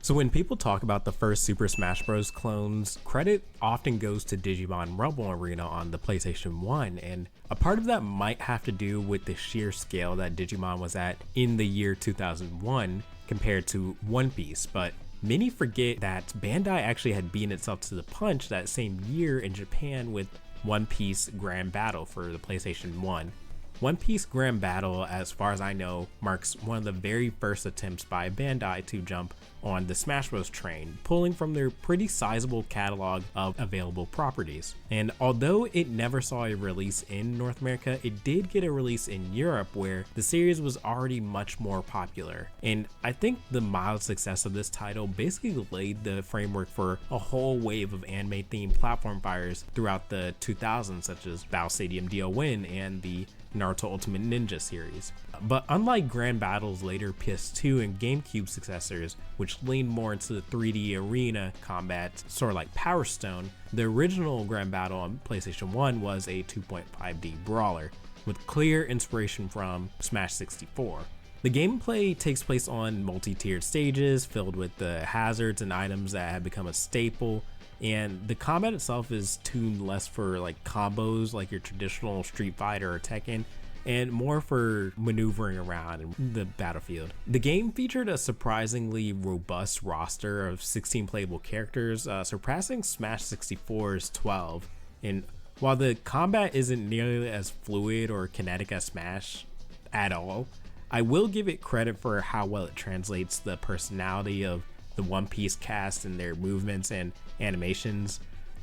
So when people talk about the first Super Smash Bros. Clones, credit often goes to Digimon Rumble Arena on the PlayStation 1, and a part of that might have to do with the sheer scale that Digimon was at in the year 2001 compared to One Piece, but many forget that Bandai actually had beaten itself to the punch that same year in Japan with One Piece Grand Battle for the PlayStation 1. One Piece Grand Battle, as far as I know, marks one of the very first attempts by Bandai to jump on the Smash Bros. Train, pulling from their pretty sizable catalog of available properties. And although it never saw a release in North America, it did get a release in Europe where the series was already much more popular. And I think the mild success of this title basically laid the framework for a whole wave of anime-themed platform fighters throughout the 2000s, such as Battle Stadium D.O.N. and the Naruto Ultimate Ninja series. But unlike Grand Battle's later PS2 and GameCube successors, which leaned more into the 3D arena combat, sort of like Power Stone, the original Grand Battle on PlayStation 1 was a 2.5D brawler, with clear inspiration from Smash 64. The gameplay takes place on multi-tiered stages filled with the hazards and items that have become a staple, and the combat itself is tuned less for like combos like your traditional Street Fighter or Tekken, and more for maneuvering around in the battlefield. The game featured a surprisingly robust roster of 16 playable characters, surpassing Smash 64's 12. And while the combat isn't nearly as fluid or kinetic as Smash at all, I will give it credit for how well it translates the personality of the One Piece cast and their movements and animations.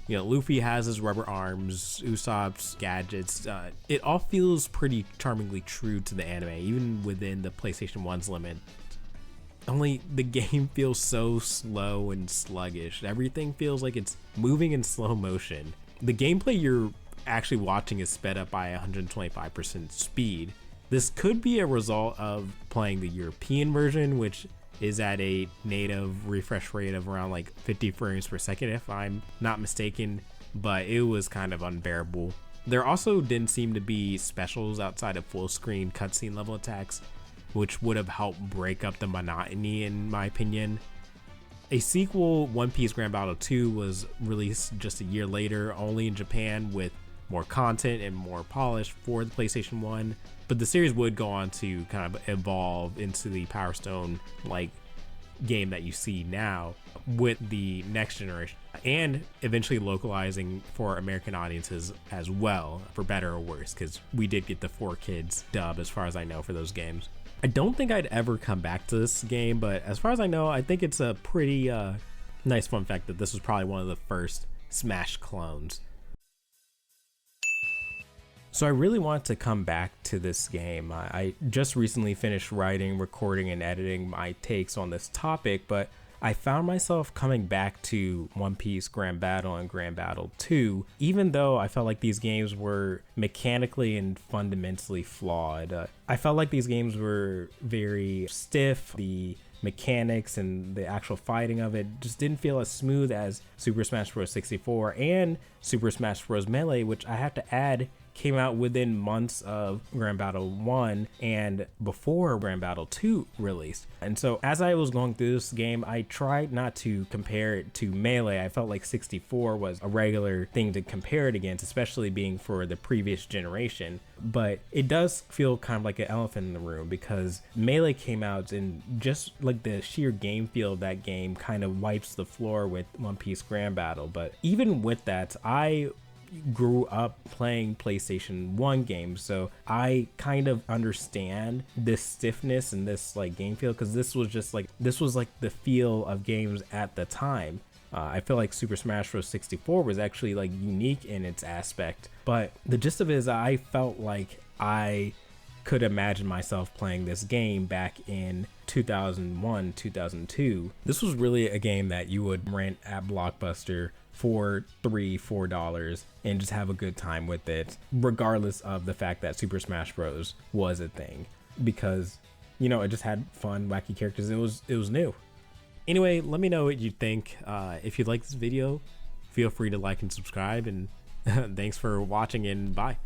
You know, Luffy has his rubber arms, Usopp's gadgets. It all feels pretty charmingly true to the anime, even within the PlayStation 1's limit. Only the game feels so slow and sluggish. Everything feels like it's moving in slow motion. The gameplay you're actually watching is sped up by 125% speed. This could be a result of playing the European version, which is at a native refresh rate of around like 50 frames per second if I'm not mistaken, but it was kind of unbearable. There also didn't seem to be specials outside of full screen cutscene level attacks, which would have helped break up the monotony in my opinion. A sequel, One Piece Grand Battle 2, was released just a year later, only in Japan, with more content and more polish for the PlayStation 1, but the series would go on to kind of evolve into the Power Stone like game that you see now with the next generation, and eventually localizing for American audiences as well, for better or worse, because we did get the 4Kids dub as far as I know for those games. I don't think I'd ever come back to this game, but as far as I know, I think it's a pretty nice fun fact that this was probably one of the first Smash clones. So I really want to come back to this game. I just recently finished writing, recording, and editing my takes on this topic, but I found myself coming back to One Piece Grand Battle and Grand Battle 2, even though I felt like these games were mechanically and fundamentally flawed. I felt like these games were very stiff. The mechanics and the actual fighting of it just didn't feel as smooth as Super Smash Bros. 64 and Super Smash Bros. Melee, which I have to add came out within months of Grand Battle 1 and before Grand Battle 2 released. And so as I was going through this game, I tried not to compare it to Melee. I felt like 64 was a regular thing to compare it against, especially being for the previous generation. But it does feel kind of like an elephant in the room because Melee came out and just like the sheer game feel of that game kind of wipes the floor with One Piece Grand Battle. But even with that, I grew up playing PlayStation 1 games, so I kind of understand this stiffness and this like game feel, because this was the feel of games at the time. I feel like Super Smash Bros. 64 was actually like unique in its aspect, but the gist of it is I felt like I could imagine myself playing this game back in 2001, 2002. This was really a game that you would rent at Blockbuster for $3-4 and just have a good time with it, regardless of the fact that Super Smash Bros. Was a thing, because you know it just had fun, wacky characters. It was new. Anyway, let me know what you think. If you like this video, feel free to like and subscribe, and thanks for watching, and bye.